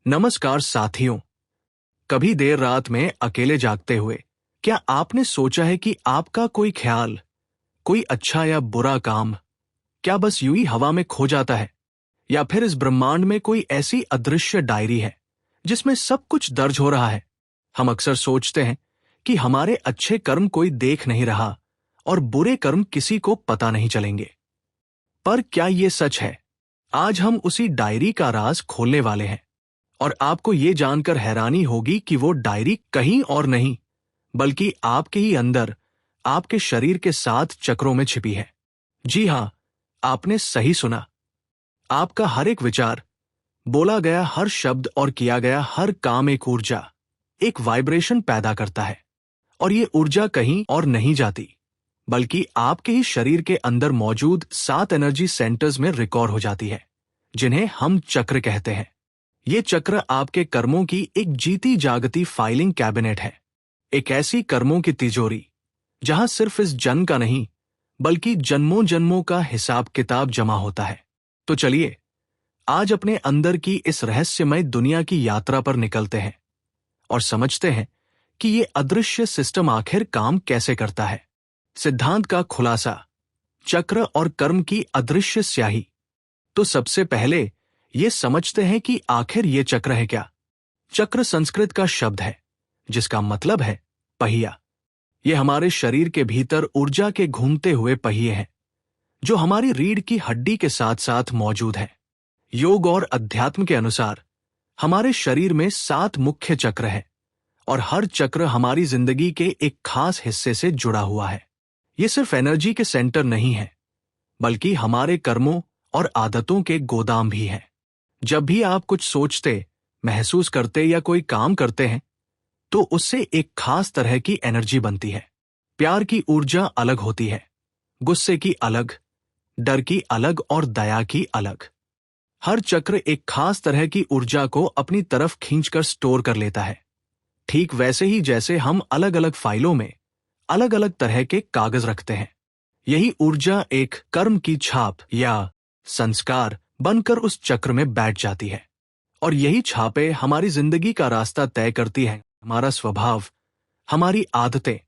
नमस्कार साथियों। कभी देर रात में अकेले जागते हुए क्या आपने सोचा है कि आपका कोई ख्याल, कोई अच्छा या बुरा काम क्या बस यूं ही हवा में खो जाता है? या फिर इस ब्रह्मांड में कोई ऐसी अदृश्य डायरी है जिसमें सब कुछ दर्ज हो रहा है? हम अक्सर सोचते हैं कि हमारे अच्छे कर्म कोई देख नहीं रहा और बुरे कर्म किसी को पता नहीं चलेंगे। पर क्या ये सच है? आज हम उसी डायरी का राज खोलने वाले हैं और आपको ये जानकर हैरानी होगी कि वो डायरी कहीं और नहीं बल्कि आपके ही अंदर, आपके शरीर के 7 चक्रों में छिपी है। जी हां, आपने सही सुना। आपका हर एक विचार, बोला गया हर शब्द और किया गया हर काम एक ऊर्जा, एक वाइब्रेशन पैदा करता है। और ये ऊर्जा कहीं और नहीं जाती बल्कि आपके ही शरीर के अंदर मौजूद 7 एनर्जी सेंटर्स में रिकॉर्ड हो जाती है, जिन्हें हम चक्र कहते हैं। ये चक्र आपके कर्मों की एक जीती जागती फाइलिंग कैबिनेट है, एक ऐसी कर्मों की तिजोरी जहां सिर्फ इस जन्म का नहीं बल्कि जन्मों जन्मों का हिसाब किताब जमा होता है। तो चलिए आज अपने अंदर की इस रहस्यमय दुनिया की यात्रा पर निकलते हैं और समझते हैं कि ये अदृश्य सिस्टम आखिर काम कैसे करता है। सिद्धांत का खुलासा, चक्र और कर्म की अदृश्य स्याही। तो सबसे पहले ये समझते हैं कि आखिर ये चक्र है क्या। चक्र संस्कृत का शब्द है जिसका मतलब है पहिया। ये हमारे शरीर के भीतर ऊर्जा के घूमते हुए पहिए हैं जो हमारी रीढ़ की हड्डी के साथ साथ मौजूद है। योग और अध्यात्म के अनुसार हमारे शरीर में 7 मुख्य चक्र हैं और हर चक्र हमारी जिंदगी के एक खास हिस्से से जुड़ा हुआ है। ये सिर्फ एनर्जी के सेंटर नहीं है बल्कि हमारे कर्मों और आदतों के गोदाम भी हैं। जब भी आप कुछ सोचते, महसूस करते या कोई काम करते हैं तो उससे एक खास तरह की एनर्जी बनती है। प्यार की ऊर्जा अलग होती है, गुस्से की अलग, डर की अलग और दया की अलग। हर चक्र एक खास तरह की ऊर्जा को अपनी तरफ खींचकर स्टोर कर लेता है, ठीक वैसे ही जैसे हम अलग अलग फाइलों में अलग अलग तरह के कागज रखते हैं। यही ऊर्जा एक कर्म की छाप या संस्कार बनकर उस चक्र में बैठ जाती है और यही छापें हमारी जिंदगी का रास्ता तय करती हैं। हमारा स्वभाव, हमारी आदतें,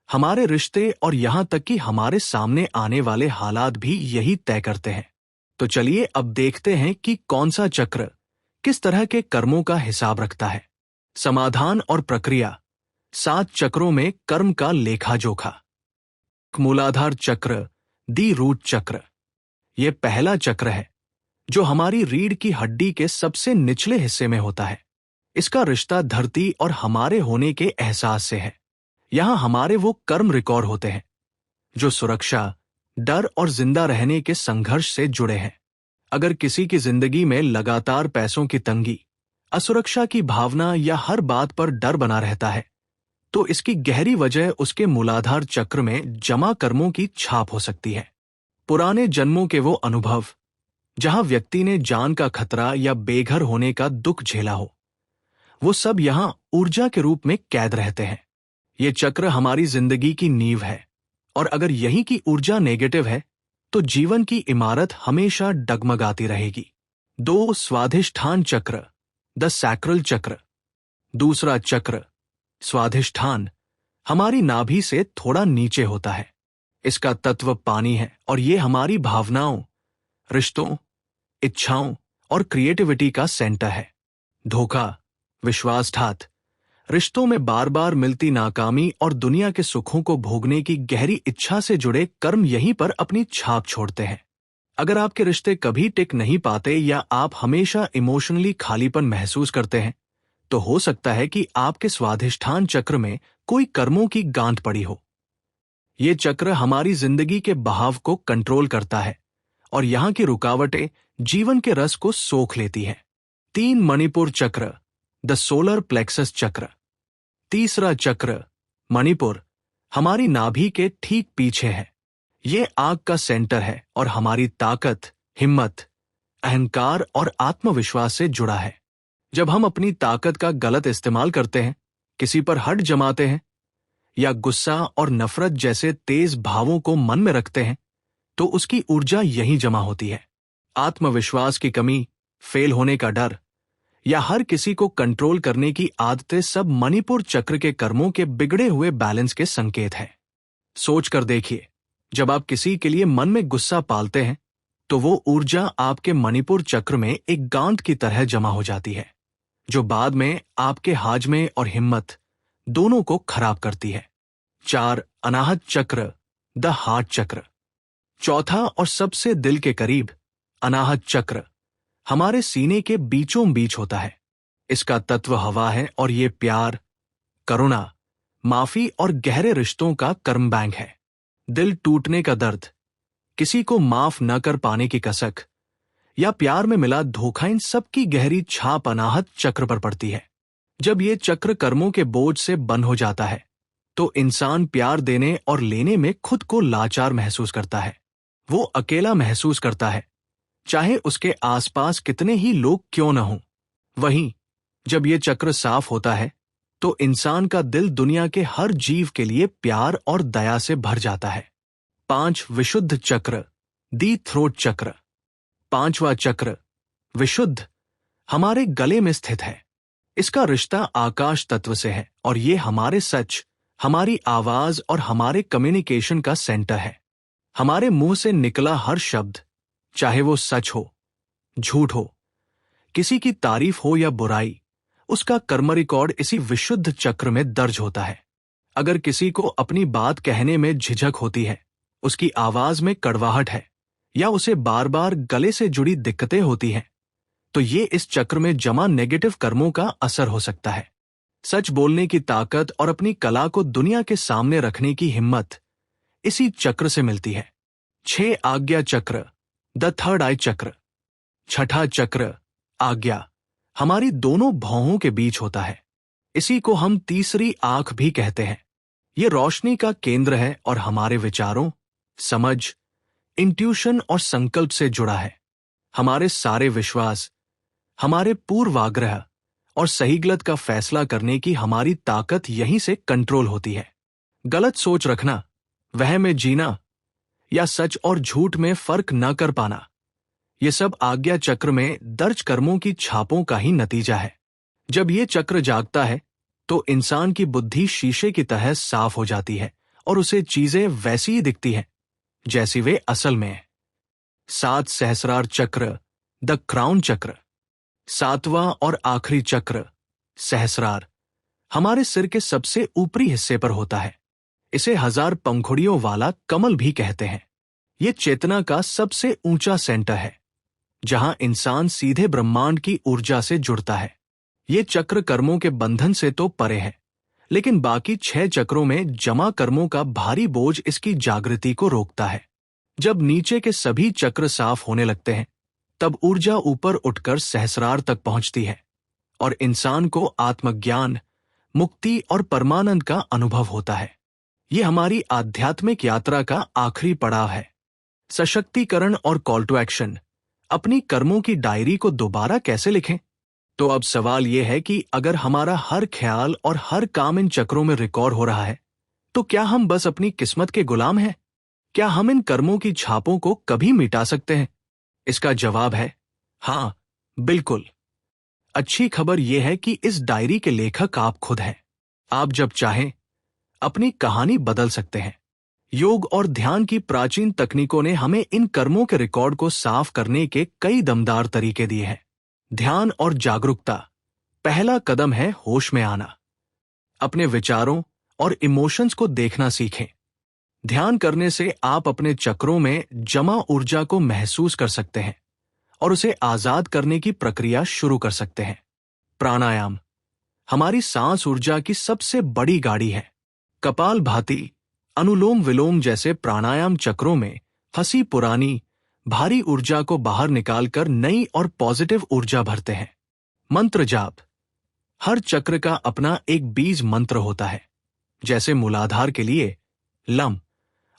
हमारे रिश्ते और यहां तक कि हमारे सामने आने वाले हालात भी यही तय करते हैं। तो चलिए अब देखते हैं कि कौन सा चक्र किस तरह के कर्मों का हिसाब रखता है। समाधान और प्रक्रिया। 7 चक्रों में कर्म का लेखा जोखा। मूलाधार चक्र, दी रूट चक्र। यह पहला चक्र है जो हमारी रीढ़ की हड्डी के सबसे निचले हिस्से में होता है। इसका रिश्ता धरती और हमारे होने के एहसास से है। यहां हमारे वो कर्म रिकॉर्ड होते हैं जो सुरक्षा, डर और जिंदा रहने के संघर्ष से जुड़े हैं। अगर किसी की जिंदगी में लगातार पैसों की तंगी, असुरक्षा की भावना या हर बात पर डर बना रहता है तो इसकी गहरी वजह उसके मूलाधार चक्र में जमा कर्मों की छाप हो सकती है। पुराने जन्मों के वो अनुभव जहां व्यक्ति ने जान का खतरा या बेघर होने का दुख झेला हो, वो सब यहां ऊर्जा के रूप में कैद रहते हैं। ये चक्र हमारी जिंदगी की नींव है और अगर यहीं की ऊर्जा नेगेटिव है तो जीवन की इमारत हमेशा डगमगाती रहेगी। 2 स्वाधिष्ठान चक्र, द सैक्रल चक्र। दूसरा चक्र स्वाधिष्ठान हमारी नाभि से थोड़ा नीचे होता है। इसका तत्व पानी है और ये हमारी भावनाओं, रिश्तों, इच्छाओं और क्रिएटिविटी का सेंटर है। धोखा, विश्वासघात, रिश्तों में बार बार मिलती नाकामी और दुनिया के सुखों को भोगने की गहरी इच्छा से जुड़े कर्म यहीं पर अपनी छाप छोड़ते हैं। अगर आपके रिश्ते कभी टिक नहीं पाते या आप हमेशा इमोशनली खालीपन महसूस करते हैं तो हो सकता है कि आपके स्वाधिष्ठान चक्र में कोई कर्मों की गांठ पड़ी हो। ये चक्र हमारी जिंदगी के बहाव को कंट्रोल करता है और यहां की रुकावटें जीवन के रस को सोख लेती हैं। 3 मणिपुर चक्र, द सोलर प्लेक्सस चक्र। तीसरा चक्र मणिपुर हमारी नाभि के ठीक पीछे है। ये आग का सेंटर है और हमारी ताकत, हिम्मत, अहंकार और आत्मविश्वास से जुड़ा है। जब हम अपनी ताकत का गलत इस्तेमाल करते हैं, किसी पर हट जमाते हैं या गुस्सा और नफरत जैसे तेज भावों को मन में रखते हैं तो उसकी ऊर्जा यहीं जमा होती है। आत्मविश्वास की कमी, फेल होने का डर या हर किसी को कंट्रोल करने की आदतें सब मणिपुर चक्र के कर्मों के बिगड़े हुए बैलेंस के संकेत हैं। सोच कर देखिए, जब आप किसी के लिए मन में गुस्सा पालते हैं तो वो ऊर्जा आपके मणिपुर चक्र में एक गांठ की तरह जमा हो जाती है, जो बाद में आपके हाजमे और हिम्मत दोनों को खराब करती है। 4. अनाहत चक्र, द हार्ट चक्र। चौथा और सबसे दिल के करीब अनाहत चक्र हमारे सीने के बीचों बीच होता है। इसका तत्व हवा है और ये प्यार, करुणा, माफी और गहरे रिश्तों का कर्म बैंक है। दिल टूटने का दर्द, किसी को माफ न कर पाने की कसक या प्यार में मिला धोखा, इन सब की गहरी छाप अनाहत चक्र पर पड़ती है। जब ये चक्र कर्मों के बोझ से बंद हो जाता है तो इंसान प्यार देने और लेने में खुद को लाचार महसूस करता है। वो अकेला महसूस करता है, चाहे उसके आसपास कितने ही लोग क्यों न हों। वहीं जब ये चक्र साफ होता है तो इंसान का दिल दुनिया के हर जीव के लिए प्यार और दया से भर जाता है। 5. विशुद्ध चक्र, दी थ्रोट चक्र। 5वां चक्र विशुद्ध हमारे गले में स्थित है। इसका रिश्ता आकाश तत्व से है और ये हमारे सच, हमारी आवाज और हमारे कम्युनिकेशन का सेंटर है। हमारे मुंह से निकला हर शब्द, चाहे वो सच हो, झूठ हो, किसी की तारीफ हो या बुराई, उसका कर्म रिकॉर्ड इसी विशुद्ध चक्र में दर्ज होता है। अगर किसी को अपनी बात कहने में झिझक होती है, उसकी आवाज में कड़वाहट है या उसे बार बार गले से जुड़ी दिक्कतें होती हैं, तो ये इस चक्र में जमा नेगेटिव कर्मों का असर हो सकता है। सच बोलने की ताकत और अपनी कला को दुनिया के सामने रखने की हिम्मत इसी चक्र से मिलती है। 6. आज्ञा चक्र, द थर्ड आई चक्र। छठा चक्र आज्ञा हमारी दोनों भौहों के बीच होता है। इसी को हम तीसरी आंख भी कहते हैं। ये रोशनी का केंद्र है और हमारे विचारों, समझ, इंट्यूशन और संकल्प से जुड़ा है। हमारे सारे विश्वास, हमारे पूर्वाग्रह और सही गलत का फैसला करने की हमारी ताकत यहीं से कंट्रोल होती है। गलत सोच रखना, वह में जीना या सच और झूठ में फर्क न कर पाना, ये सब आज्ञा चक्र में दर्ज कर्मों की छापों का ही नतीजा है। जब ये चक्र जागता है तो इंसान की बुद्धि शीशे की तरह साफ हो जाती है और उसे चीजें वैसी ही दिखती हैं जैसी वे असल में है। 7. सहस्रार चक्र, द क्राउन चक्र। 7वां और आखिरी चक्र सहस्रार हमारे सिर के सबसे ऊपरी हिस्से पर होता है। इसे 1000 पंखुड़ियों वाला कमल भी कहते हैं। ये चेतना का सबसे ऊंचा सेंटर है, जहां इंसान सीधे ब्रह्मांड की ऊर्जा से जुड़ता है। ये चक्र कर्मों के बंधन से तो परे है, लेकिन बाकी 6 चक्रों में जमा कर्मों का भारी बोझ इसकी जागृति को रोकता है। जब नीचे के सभी चक्र साफ होने लगते हैं, तब ऊर्जा ऊपर उठकर सहस्रार तक पहुंचती है और इंसान को आत्मज्ञान, मुक्ति और परमानंद का अनुभव होता है। ये हमारी आध्यात्मिक यात्रा का आखिरी पड़ाव है। सशक्तिकरण और कॉल टू एक्शन। अपनी कर्मों की डायरी को दोबारा कैसे लिखें? तो अब सवाल यह है कि अगर हमारा हर ख्याल और हर काम इन चक्रों में रिकॉर्ड हो रहा है, तो क्या हम बस अपनी किस्मत के गुलाम हैं? क्या हम इन कर्मों की छापों को कभी मिटा सकते हैं? इसका जवाब है हाँ, बिल्कुल। अच्छी खबर यह है कि इस डायरी के लेखक आप खुद हैं। आप जब चाहें अपनी कहानी बदल सकते हैं। योग और ध्यान की प्राचीन तकनीकों ने हमें इन कर्मों के रिकॉर्ड को साफ करने के कई दमदार तरीके दिए हैं। ध्यान और जागरूकता। पहला कदम है होश में आना। अपने विचारों और इमोशंस को देखना सीखें। ध्यान करने से आप अपने चक्रों में जमा ऊर्जा को महसूस कर सकते हैं और उसे आजाद करने की प्रक्रिया शुरू कर सकते हैं। प्राणायाम हमारी सांस ऊर्जा की सबसे बड़ी गाड़ी है। कपालभाति, अनुलोम विलोम जैसे प्राणायाम चक्रों में फंसी पुरानी भारी ऊर्जा को बाहर निकालकर नई और पॉजिटिव ऊर्जा भरते हैं। मंत्र जाप। हर चक्र का अपना एक बीज मंत्र होता है, जैसे मूलाधार के लिए लम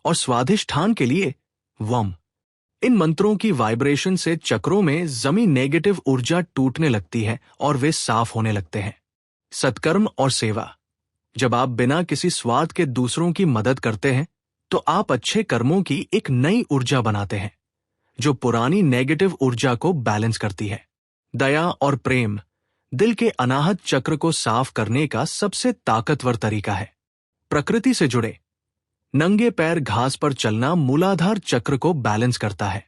और स्वाधिष्ठान के लिए वम। इन मंत्रों की वाइब्रेशन से चक्रों में जमी नेगेटिव ऊर्जा टूटने लगती है और वे साफ होने लगते हैं। सत्कर्म और सेवा। जब आप बिना किसी स्वार्थ के दूसरों की मदद करते हैं, तो आप अच्छे कर्मों की एक नई ऊर्जा बनाते हैं, जो पुरानी नेगेटिव ऊर्जा को बैलेंस करती है। दया और प्रेम। दिल के अनाहत चक्र को साफ करने का सबसे ताकतवर तरीका है। प्रकृति से जुड़े नंगे पैर घास पर चलना मूलाधार चक्र को बैलेंस करता है।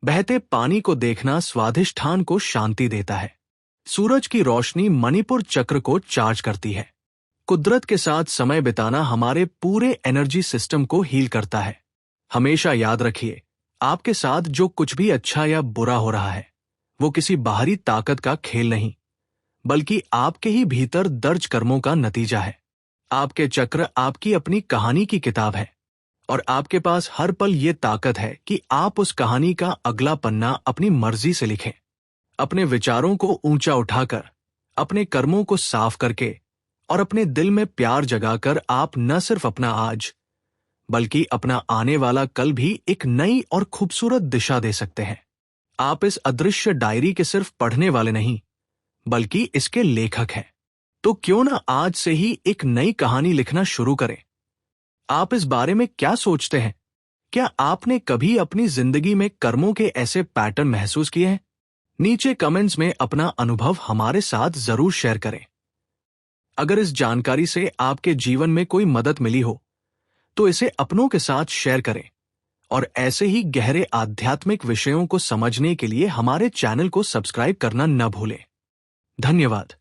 बहते पानी को देखना स्वाधिष्ठान को शांति देता है। सूरज की रोशनी मणिपुर चक्र को चार्ज करती है। कुदरत के साथ समय बिताना हमारे पूरे एनर्जी सिस्टम को हील करता है। हमेशा याद रखिए, आपके साथ जो कुछ भी अच्छा या बुरा हो रहा है वो किसी बाहरी ताकत का खेल नहीं, बल्कि आपके ही भीतर दर्ज कर्मों का नतीजा है। आपके चक्र आपकी अपनी कहानी की किताब है और आपके पास हर पल ये ताकत है कि आप उस कहानी का अगला पन्ना अपनी मर्जी से लिखें। अपने विचारों को ऊंचा उठाकर, अपने कर्मों को साफ करके और अपने दिल में प्यार जगाकर आप न सिर्फ अपना आज बल्कि अपना आने वाला कल भी एक नई और खूबसूरत दिशा दे सकते हैं। आप इस अदृश्य डायरी के सिर्फ पढ़ने वाले नहीं, बल्कि इसके लेखक हैं। तो क्यों ना आज से ही एक नई कहानी लिखना शुरू करें। आप इस बारे में क्या सोचते हैं? क्या आपने कभी अपनी जिंदगी में कर्मों के ऐसे पैटर्न महसूस किए हैं? नीचे कमेंट्स में अपना अनुभव हमारे साथ जरूर शेयर करें। अगर इस जानकारी से आपके जीवन में कोई मदद मिली हो तो इसे अपनों के साथ शेयर करें और ऐसे ही गहरे आध्यात्मिक विषयों को समझने के लिए हमारे चैनल को सब्सक्राइब करना न भूलें। धन्यवाद।